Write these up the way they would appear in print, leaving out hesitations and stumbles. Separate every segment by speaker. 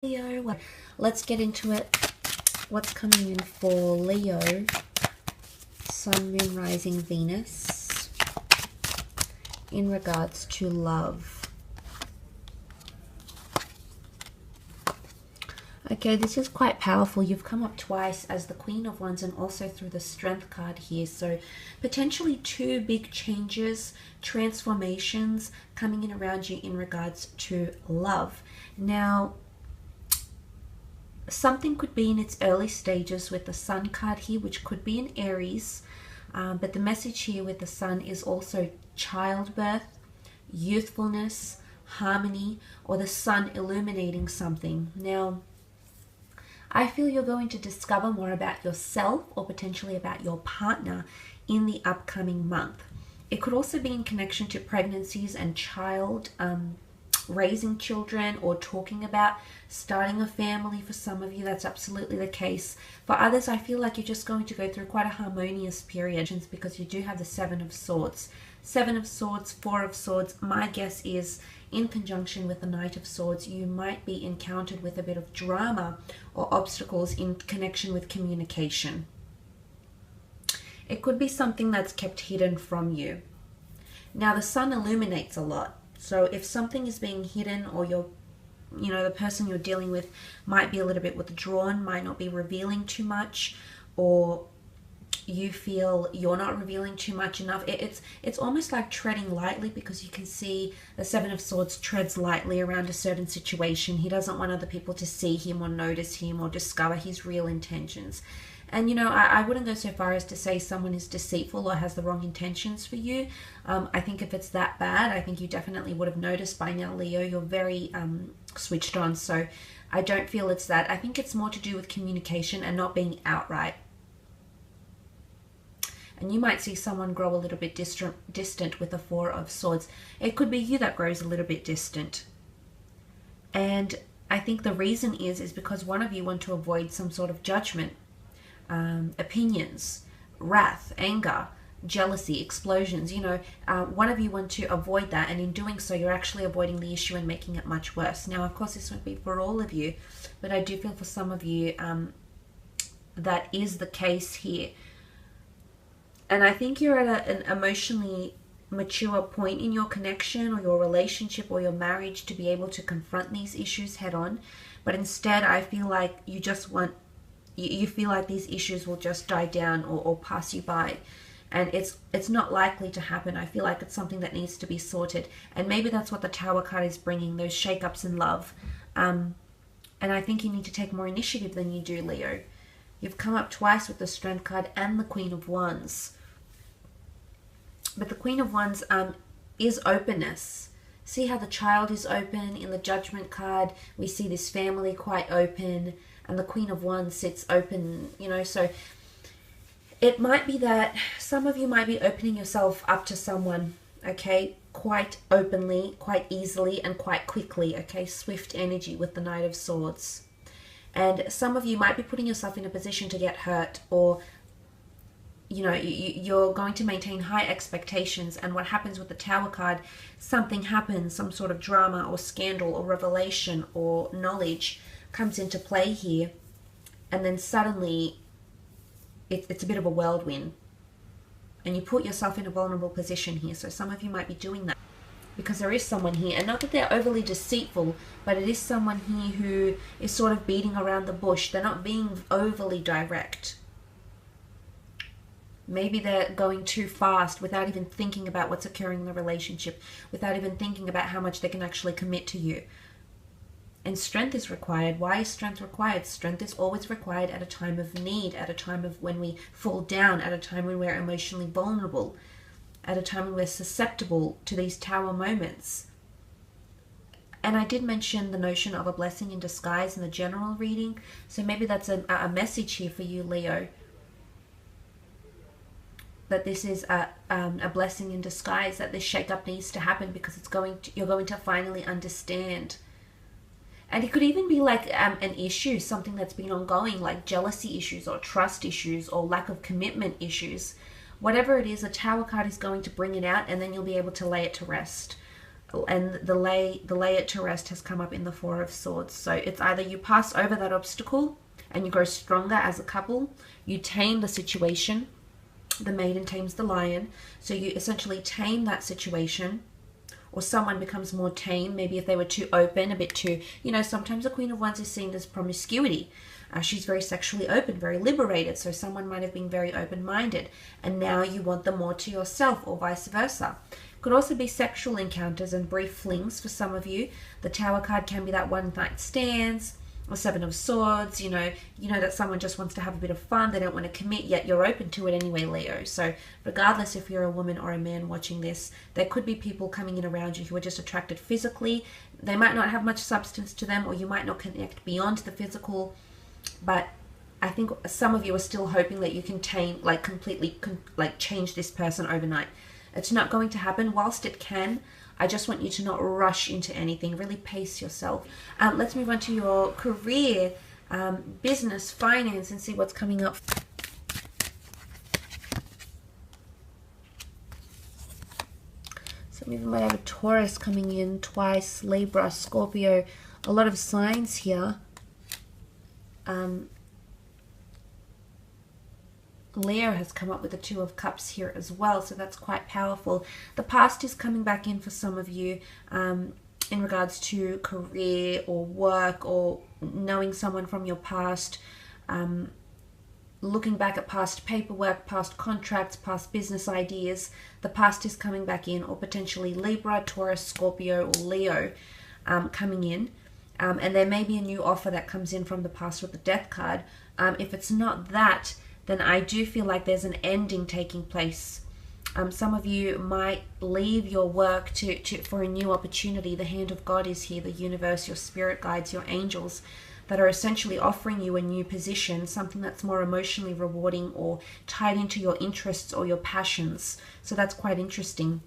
Speaker 1: Leo. Well, let's get into it. What's coming in for Leo? Sun, Moon, Rising, Venus in regards to love. Okay, this is quite powerful. You've come up twice as the Queen of Wands and also through the Strength card here. So potentially two big changes, transformations coming in around you in regards to love. Now, something could be in its early stages with the Sun card here, which could be in Aries. But the message here with the Sun is also childbirth, youthfulness, harmony, or the Sun illuminating something. Now, I feel you're going to discover more about yourself or potentially about your partner in the upcoming month. It could also be in connection to pregnancies and raising children, or talking about starting a family. For some of you, that's absolutely the case. For others, I feel like you're just going to go through quite a harmonious period because you do have the Seven of Swords. Seven of Swords, Four of Swords. My guess is in conjunction with the Knight of Swords, you might be encountered with a bit of drama or obstacles in connection with communication. It could be something that's kept hidden from you. Now, the Sun illuminates a lot. So if something is being hidden, or the person you're dealing with might be a little bit withdrawn, might not be revealing too much, or you feel you're not revealing too much enough, it's almost like treading lightly, because you can see the Seven of Swords treads lightly around a certain situation. He doesn't want other people to see him or notice him or discover his real intentions. And, I wouldn't go so far as to say someone is deceitful or has the wrong intentions for you. I think if it's that bad, I think you definitely would have noticed by now, Leo. You're very switched on. So I don't feel it's that. I think it's more to do with communication and not being outright. And you might see someone grow a little bit distant with the Four of Swords. It could be you that grows a little bit distant. And I think the reason is because one of you want to avoid some sort of judgment. Opinions, wrath, anger, jealousy, explosions. One of you want to avoid that, and in doing so, you're actually avoiding the issue and making it much worse. Now, of course, this won't be for all of you, but I do feel for some of you that is the case here. And I think you're at an emotionally mature point in your connection or your relationship or your marriage to be able to confront these issues head on. But instead, I feel like you feel like these issues will just die down or pass you by, and it's not likely to happen. I feel like it's something that needs to be sorted, and maybe that's what the Tower card is bringing, those shake-ups in love. And I think you need to take more initiative than you do, Leo. You've come up twice with the Strength card and the Queen of Wands, but the Queen of Wands is openness. See how the Child is open in the Judgment card? We see this family quite open, and the Queen of Wands sits open, so it might be that some of you might be opening yourself up to someone, okay, quite openly, quite easily, and quite quickly, okay, swift energy with the Knight of Swords. And some of you might be putting yourself in a position to get hurt, or you're going to maintain high expectations, and what happens with the Tower card, something happens, some sort of drama or scandal or revelation or knowledge comes into play here, and then suddenly it's a bit of a whirlwind, and you put yourself in a vulnerable position here. So some of you might be doing that because there is someone here, and not that they're overly deceitful, but it is someone here who is sort of beating around the bush. They're not being overly direct. Maybe they're going too fast without even thinking about what's occurring in the relationship, without even thinking about how much they can actually commit to you. And strength is required. Why is strength required? Strength is always required at a time of need, at a time of when we fall down, at a time when we're emotionally vulnerable, at a time when we're susceptible to these Tower moments. And I did mention the notion of a blessing in disguise in the general reading, so maybe that's a message here for you, Leo, that this is a blessing in disguise, that this shake-up needs to happen because you're going to finally understand. And it could even be like an issue, something that's been ongoing, like jealousy issues or trust issues or lack of commitment issues. Whatever it is, a Tower card is going to bring it out, and then you'll be able to lay it to rest. and the lay it to rest has come up in the Four of Swords. So it's either you pass over that obstacle and you grow stronger as a couple, you tame the situation, the maiden tames the lion, so you essentially tame that situation, or someone becomes more tame, maybe if they were too open, a bit too, sometimes the Queen of Wands is seen as promiscuity. She's very sexually open, very liberated, so someone might have been very open-minded, and now you want them more to yourself, or vice versa. Could also be sexual encounters and brief flings for some of you. The Tower card can be that one-night stands, or Seven of Swords, you know that someone just wants to have a bit of fun, they don't want to commit, yet you're open to it anyway, Leo. So regardless if you're a woman or a man watching this, there could be people coming in around you who are just attracted physically. They might not have much substance to them, or you might not connect beyond the physical, but I think some of you are still hoping that you can completely change this person overnight. It's not going to happen. Whilst it can, I just want you to not rush into anything. Really pace yourself. Let's move on to your career, business, finance, and see what's coming up. Some of you might have a Taurus coming in twice, Libra, Scorpio, a lot of signs here. Leo has come up with the Two of Cups here as well, so that's quite powerful. The past is coming back in for some of you in regards to career or work, or knowing someone from your past, looking back at past paperwork, past contracts, past business ideas. The past is coming back in, or potentially Libra, Taurus, Scorpio, or Leo coming in. And there may be a new offer that comes in from the past with the Death card. If it's not that, then I do feel like there's an ending taking place. Some of you might leave your work for a new opportunity. The hand of God is here, the universe, your spirit guides, your angels, that are essentially offering you a new position, something that's more emotionally rewarding or tied into your interests or your passions. So that's quite interesting.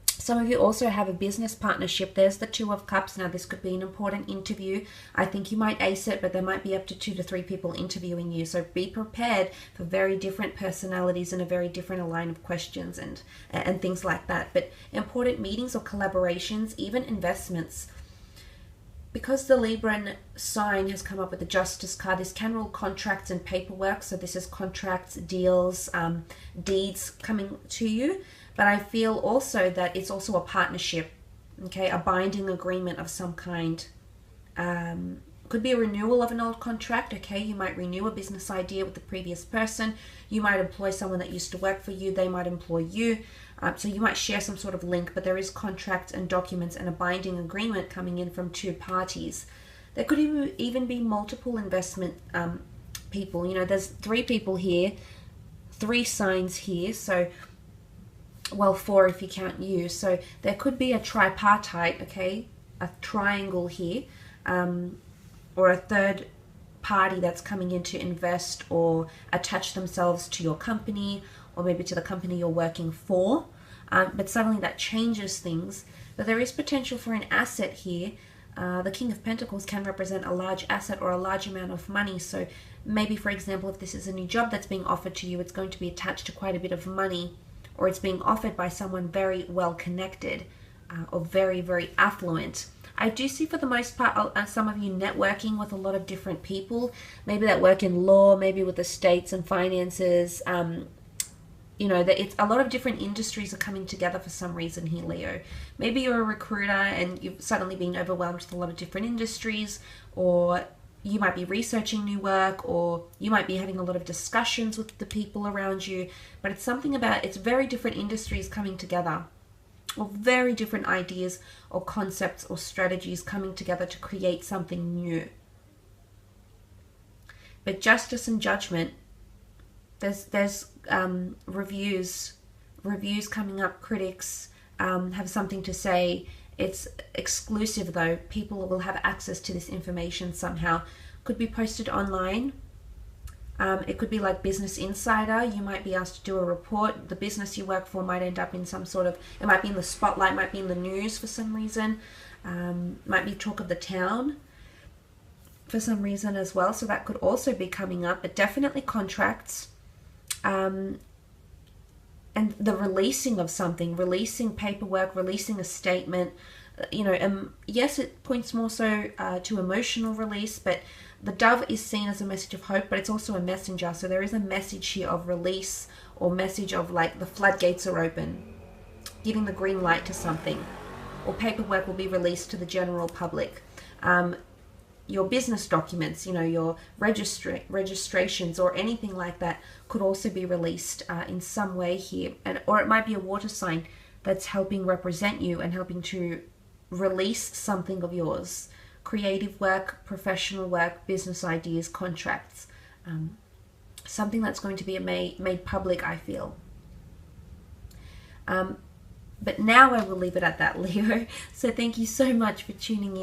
Speaker 1: Some of you also have a business partnership. There's the Two of Cups. Now, this could be an important interview. I think you might ace it, but there might be up to 2 to 3 people interviewing you. So be prepared for very different personalities and a very different line of questions and things like that. But important meetings or collaborations, even investments. Because the Libran sign has come up with the Justice card, this can rule contracts and paperwork. So this is contracts, deals, deeds coming to you. But I feel also that it's also a partnership, okay, a binding agreement of some kind. Could be a renewal of an old contract, okay? You might renew a business idea with the previous person. You might employ someone that used to work for you. They might employ you. So you might share some sort of link, but there is contracts and documents and a binding agreement coming in from 2 parties. There could even be multiple investment people. There's 3 people here, 3 signs here, so... well, 4 if you count you. So there could be a tripartite, okay, a triangle here, or a third party that's coming in to invest or attach themselves to your company, or maybe to the company you're working for. But suddenly that changes things. But there is potential for an asset here. The King of Pentacles can represent a large asset or a large amount of money. So maybe, for example, if this is a new job that's being offered to you, it's going to be attached to quite a bit of money, or it's being offered by someone very well connected or very, very affluent. I do see for the most part some of you networking with a lot of different people, maybe that work in law, maybe with estates and finances. That it's a lot of different industries are coming together for some reason here, Leo. Maybe you're a recruiter and you've suddenly been overwhelmed with a lot of different industries, or you might be researching new work, or you might be having a lot of discussions with the people around you. But it's something about, it's very different industries coming together, or very different ideas or concepts or strategies coming together to create something new. But justice and judgment, there's reviews coming up. Critics have something to say. It's exclusive though. People will have access to this information somehow. Could be posted online. It could be like Business Insider. You might be asked to do a report. The business you work for might end up in some sort of, it might be in the spotlight, might be in the news for some reason. Might be talk of the town for some reason as well. So that could also be coming up, but definitely contracts. and the releasing of something, releasing paperwork, releasing a statement. Yes, it points more so to emotional release, but the dove is seen as a message of hope, but it's also a messenger. So there is a message here of release, or message of like the floodgates are open, giving the green light to something, or paperwork will be released to the general public. Your business documents, your registrations or anything like that could also be released in some way here. Or it might be a water sign that's helping represent you and helping to release something of yours. Creative work, professional work, business ideas, contracts. Something that's going to be made public, I feel. But now I will leave it at that, Leo. So thank you so much for tuning in.